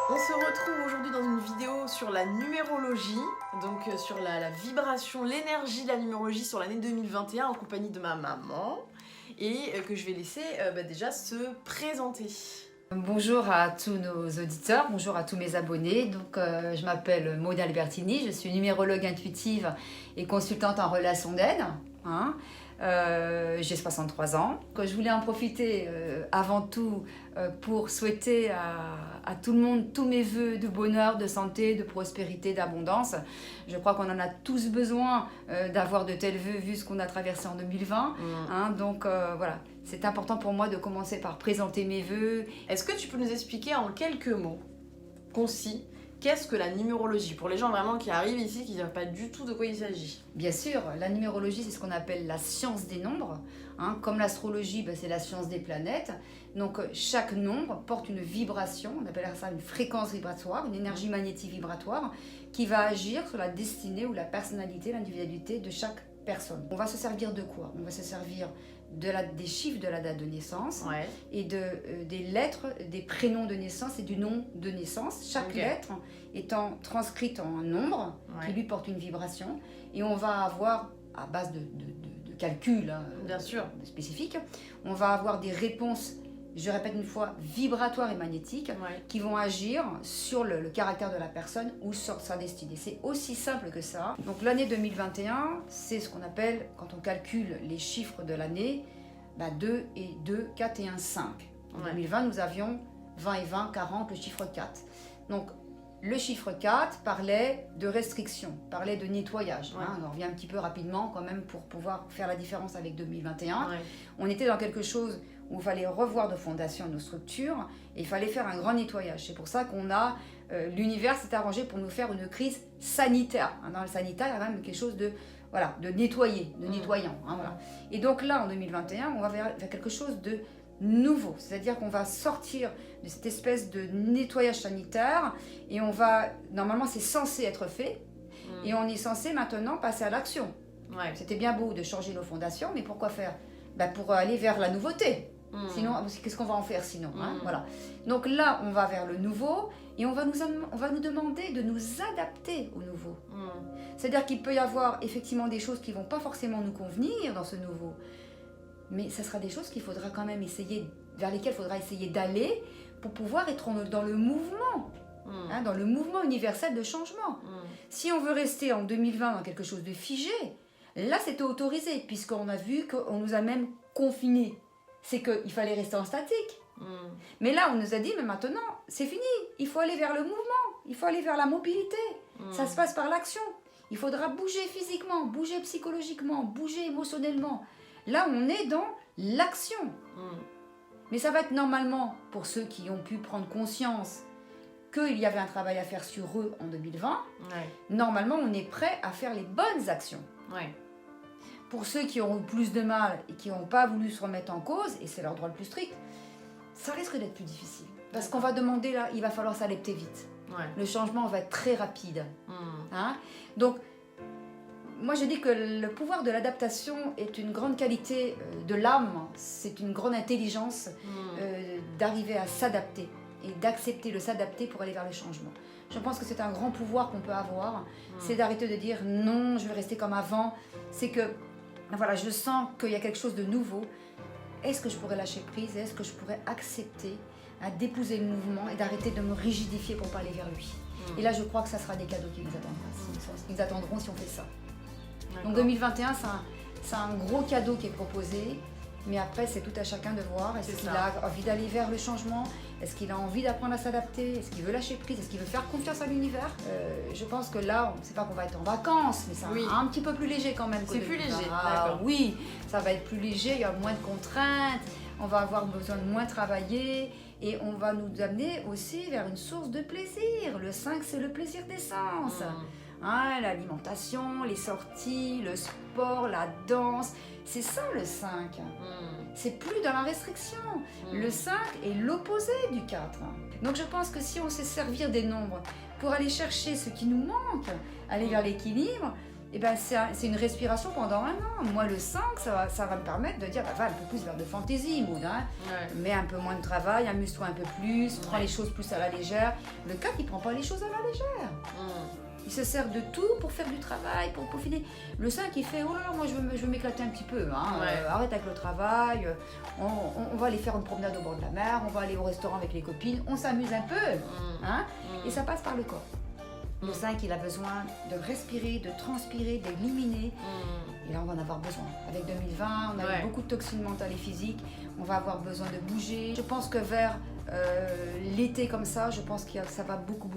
On se retrouve aujourd'hui dans une vidéo sur la numérologie, donc sur la vibration, l'énergie de la numérologie sur l'année 2021 en compagnie de ma maman et que je vais laisser déjà se présenter. Bonjour à tous nos auditeurs, bonjour à tous mes abonnés. Donc, je m'appelle Maud Albertini, je suis numérologue intuitive et consultante en relations d'aide. J'ai 63 ans. Je voulais en profiter avant tout pour souhaiter à tout le monde tous mes vœux de bonheur, de santé, de prospérité, d'abondance. Je crois qu'on en a tous besoin d'avoir de tels vœux vu ce qu'on a traversé en 2020. Donc voilà, c'est important pour moi de commencer par présenter mes vœux. Est-ce que tu peux nous expliquer en quelques mots concis qu'est-ce que la numérologie pour les gens vraiment qui arrivent ici, qui ne savent pas du tout de quoi il s'agit? Bien sûr, la numérologie, c'est ce qu'on appelle la science des nombres. Comme l'astrologie, c'est la science des planètes. Donc, chaque nombre porte une vibration, on appelle ça une fréquence vibratoire, une énergie magnétique vibratoire, qui va agir sur la destinée ou la personnalité, l'individualité de chaque personne. On va se servir de quoi? On va se servir des chiffres de la date de naissance et des lettres, des prénoms de naissance et du nom de naissance. Chaque lettre étant transcrite en un nombre qui lui porte une vibration. Et on va avoir, à base de calculs bien sûr spécifiques, on va avoir des réponses, je répète une fois, vibratoires et magnétiques qui vont agir sur le caractère de la personne ou sur sa destinée. C'est aussi simple que ça. Donc l'année 2021, c'est ce qu'on appelle, quand on calcule les chiffres de l'année, 2 et 2, 4 et 1, 5. En 2020, nous avions 20 et 20, 40, le chiffre 4. Donc le chiffre 4 parlait de restriction, parlait de nettoyage. On revient un petit peu rapidement quand même pour pouvoir faire la différence avec 2021. On était dans quelque chose où il fallait revoir nos fondations, nos structures, et il fallait faire un grand nettoyage. C'est pour ça qu'on a, l'univers s'est arrangé pour nous faire une crise sanitaire. Dans le sanitaire, il y a même quelque chose de nettoyer, de nettoyant. Et donc là, en 2021, on va vers quelque chose de nouveau, c'est-à-dire qu'on va sortir de cette espèce de nettoyage sanitaire et on va, normalement c'est censé être fait, et on est censé maintenant passer à l'action. C'était bien beau de changer nos fondations, mais pourquoi faire? Pour aller vers la nouveauté. Sinon, qu'est-ce qu'on va en faire sinon? Voilà. Donc là, on va vers le nouveau et on va nous demander de nous adapter au nouveau. C'est-à-dire qu'il peut y avoir effectivement des choses qui ne vont pas forcément nous convenir dans ce nouveau. Mais ce sera des choses qu'il faudra quand même essayer, vers lesquelles il faudra essayer d'aller pour pouvoir être dans le mouvement, dans le mouvement universel de changement. Si on veut rester en 2020 dans quelque chose de figé, là c'était autorisé, puisqu'on a vu qu'on nous a même confinés. C'est qu'il fallait rester en statique. Mais là on nous a dit, mais maintenant c'est fini, il faut aller vers le mouvement, il faut aller vers la mobilité. Ça se passe par l'action. Il faudra bouger physiquement, bouger psychologiquement, bouger émotionnellement. Là, on est dans l'action. Mais ça va être normalement, pour ceux qui ont pu prendre conscience qu'il y avait un travail à faire sur eux en 2020, normalement, on est prêt à faire les bonnes actions. Pour ceux qui auront eu plus de mal et qui n'ont pas voulu se remettre en cause, et c'est leur droit le plus strict, ça risque d'être plus difficile. Parce qu'on va demander, là, il va falloir s'adapter vite. Le changement va être très rapide. Donc, moi, je dis que le pouvoir de l'adaptation est une grande qualité de l'âme, c'est une grande intelligence d'arriver à s'adapter et d'accepter de s'adapter pour aller vers le changement. Je pense que c'est un grand pouvoir qu'on peut avoir, c'est d'arrêter de dire non, je vais rester comme avant. C'est que, voilà, je sens qu'il y a quelque chose de nouveau. Est-ce que je pourrais lâcher prise? Est-ce que je pourrais accepter d'épouser le mouvement et d'arrêter de me rigidifier pour pas aller vers lui? Et là, je crois que ça sera des cadeaux qui nous attendront si on fait ça. Donc 2021, c'est un gros cadeau qui est proposé, mais après c'est tout à chacun de voir. Est-ce qu'il a envie d'aller vers le changement? Est-ce qu'il a envie d'apprendre à s'adapter? Est-ce qu'il veut lâcher prise? Est-ce qu'il veut faire confiance à l'univers? Je pense que là, on ne sait pas qu'on va être en vacances, mais c'est un petit peu plus léger quand même. C'est plus léger, oui, ça va être plus léger, il y a moins de contraintes, on va avoir besoin de moins travailler. Et on va nous amener aussi vers une source de plaisir. Le 5, c'est le plaisir d'essence. L'alimentation, les sorties, le sport, la danse. C'est ça le 5. C'est plus dans la restriction. Le 5 est l'opposé du 4. Donc je pense que si on sait servir des nombres pour aller chercher ce qui nous manque, aller vers l'équilibre, et ben c'est une respiration pendant 1 an. Moi, le 5, ça va me permettre de dire, bah, va un peu plus vers de fantaisie, Maud, hein. Mets un peu moins de travail, amuse-toi un peu plus, prends les choses plus à la légère. Le 4, il prend pas les choses à la légère. Il se sert de tout pour faire du travail, pour peaufiner. Le 5, il fait, oh là là, moi je veux m'éclater un petit peu, hein. Arrête avec le travail, on va aller faire une promenade au bord de la mer, on va aller au restaurant avec les copines, on s'amuse un peu, hein. Et ça passe par le corps. Le 5, il a besoin de respirer, de transpirer, d'éliminer. Et là, on va en avoir besoin. Avec 2020, on a eu beaucoup de toxines mentales et physiques. On va avoir besoin de bouger. Je pense que vers l'été comme ça, je pense que ça va beaucoup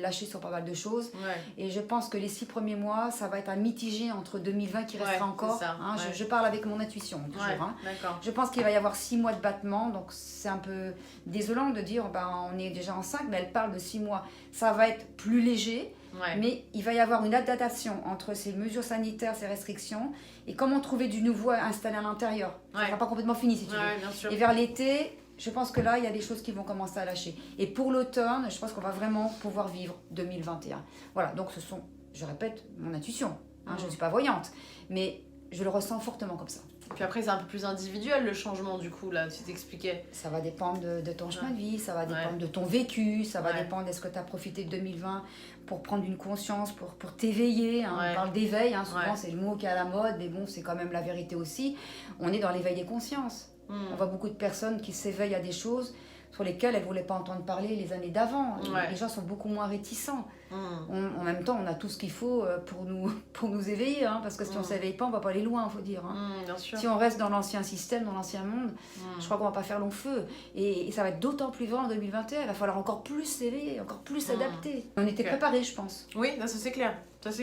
lâcher sur pas mal de choses. Et je pense que les 6 premiers mois, ça va être un mitigé entre 2020 qui restera encore. Hein, je parle avec mon intuition toujours. Hein. Je pense qu'il va y avoir 6 mois de battement. Donc c'est un peu désolant de dire, ben, on est déjà en 5, mais elle parle de 6 mois. Ça va être plus léger. Mais il va y avoir une adaptation entre ces mesures sanitaires, ces restrictions, et comment trouver du nouveau installé à l'intérieur. Ça ne sera pas complètement fini si tu veux. Bien sûr. Et vers l'été, je pense que là, il y a des choses qui vont commencer à lâcher. Et pour l'automne, je pense qu'on va vraiment pouvoir vivre 2021. Voilà, donc ce sont, je répète, mon intuition. Hein, je ne suis pas voyante, mais je le ressens fortement comme ça. Puis après, c'est un peu plus individuel le changement, du coup, là, tu t'expliquais. Ça va dépendre de ton chemin de vie, ça va dépendre de ton vécu, ça va dépendre est-ce que tu as profité de 2020 pour prendre une conscience, pour t'éveiller. Hein. On parle d'éveil, hein, souvent c'est le mot qui est à la mode, mais bon, c'est quand même la vérité aussi. On est dans l'éveil des consciences. On voit beaucoup de personnes qui s'éveillent à des choses sur lesquelles elles ne voulaient pas entendre parler les années d'avant. Les gens sont beaucoup moins réticents. En même temps, on a tout ce qu'il faut pour nous éveiller, hein, parce que si on ne s'éveille pas, on ne va pas aller loin, il faut dire. Hein. Bien sûr. Si on reste dans l'ancien système, dans l'ancien monde, je crois qu'on ne va pas faire long feu. Et ça va être d'autant plus vrai en 2021. Il va falloir encore plus s'éveiller, encore plus s'adapter. On était préparés, je pense. Oui, ça c'est clair.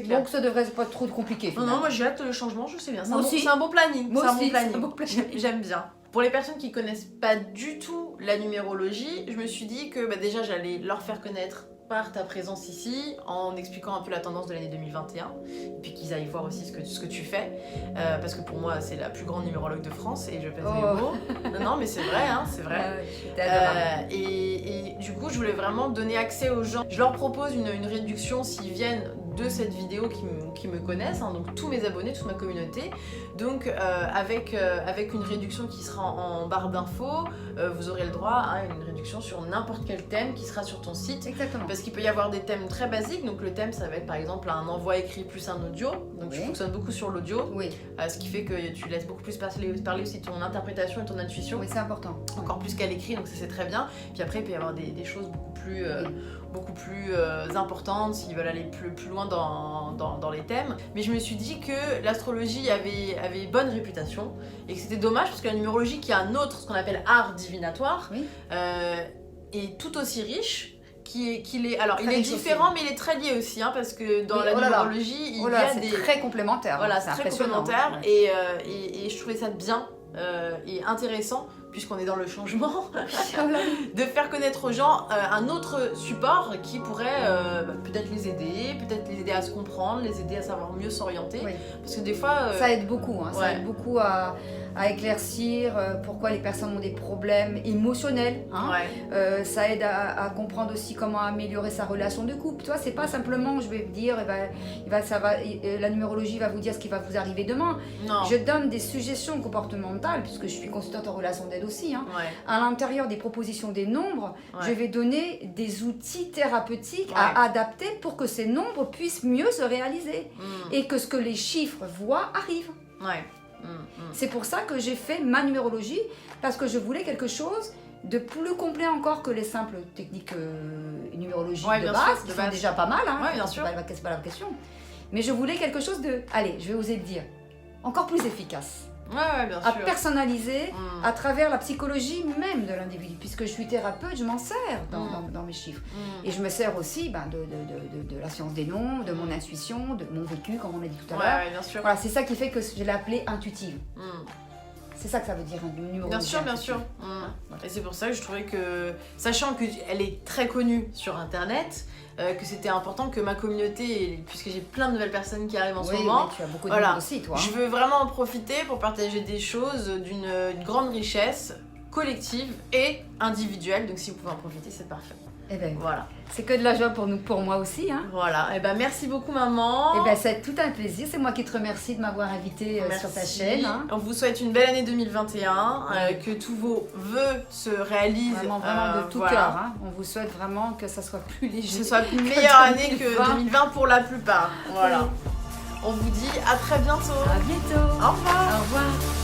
Donc ça devrait pas être trop compliqué. Non, moi j'ai hâte le changement, je sais bien. Moi aussi. C'est un bon planning. Moi aussi, c'est un bon planning. J'aime bien. Pour les personnes qui connaissent pas du tout la numérologie, je me suis dit que bah, déjà j'allais leur faire connaître par ta présence ici, en expliquant un peu la tendance de l'année 2021, et puis qu'ils aillent voir aussi ce que tu fais, parce que pour moi c'est la plus grande numérologue de France, et je pèse mes mots. Non mais c'est vrai, hein, c'est vrai. Et du coup je voulais vraiment donner accès aux gens. Je leur propose une réduction s'ils viennent de cette vidéo qui me connaissent, hein, donc tous mes abonnés, toute ma communauté, donc avec une réduction qui sera en barre d'infos, vous aurez le droit à une réduction sur n'importe quel thème qui sera sur ton site. Exactement. Parce qu'il peut y avoir des thèmes très basiques, donc le thème ça va être par exemple un envoi écrit plus un audio, donc je fonctionne beaucoup sur l'audio, ce qui fait que tu laisses beaucoup plus parler aussi ton interprétation et ton intuition. Oui, c'est important. Encore plus qu'à l'écrit, donc ça c'est très bien. Puis après il peut y avoir des choses beaucoup plus importantes s'ils veulent aller plus loin dans les thèmes. Mais je me suis dit que l'astrologie avait bonne réputation et que c'était dommage parce que la numérologie, qui a un autre, ce qu'on appelle art divinatoire, est tout aussi riche. Alors, il est différent, mais il est très lié aussi, hein, parce que dans la numérologie, il y a des... C'est très complémentaire. Voilà, c'est très complémentaire, et je trouvais ça bien et intéressant, puisqu'on est dans le changement, de faire connaître aux gens un autre support qui pourrait peut-être les aider à se comprendre, les aider à savoir mieux s'orienter. Parce que des fois... ça aide beaucoup, hein, ça aide beaucoup à éclaircir pourquoi les personnes ont des problèmes émotionnels. Hein. Ça aide à comprendre aussi comment améliorer sa relation de couple. Toi, c'est pas simplement, je vais dire, la numérologie va vous dire ce qui va vous arriver demain. Non. Je donne des suggestions comportementales, puisque je suis consultante en relation d'aide aussi. Hein. À l'intérieur des propositions des nombres, je vais donner des outils thérapeutiques à adapter pour que ces nombres puissent mieux se réaliser et que ce que les chiffres voient arrive. C'est pour ça que j'ai fait ma numérologie, parce que je voulais quelque chose de plus complet encore que les simples techniques numérologiques de base, qui sont déjà pas mal, hein, c'est pas la question. Mais je voulais quelque chose de, allez, je vais oser le dire, encore plus efficace. Bien sûr. À personnaliser à travers la psychologie même de l'individu. Puisque je suis thérapeute, je m'en sers dans mes chiffres. Et je me sers aussi de la science des nombres, de mon intuition, de mon vécu, comme on a dit tout à l'heure. Bien sûr. Voilà, c'est ça qui fait que je l'ai appelée intuitive. C'est ça que ça veut dire, un numéro. Bien sûr. Et c'est pour ça que je trouvais que, sachant qu'elle est très connue sur Internet, que c'était important que ma communauté, puisque j'ai plein de nouvelles personnes qui arrivent en ce moment, tu as beaucoup de monde aussi, toi. Je veux vraiment en profiter pour partager des choses d'une grande richesse collective et individuelle. Donc si vous pouvez en profiter, c'est parfait. Eh ben, Voilà. c'est que de la joie pour moi aussi. Hein. Voilà. Et ben merci beaucoup maman. Eh ben, c'est tout un plaisir. C'est moi qui te remercie de m'avoir invité sur ta chaîne. Hein. On vous souhaite une belle année 2021, que tous vos vœux se réalisent. Vraiment de tout cœur. Hein. On vous souhaite vraiment que ça soit plus léger. Que ce soit une meilleure année que 2020 pour la plupart. Voilà. On vous dit à très bientôt. À bientôt. Au revoir. Au revoir.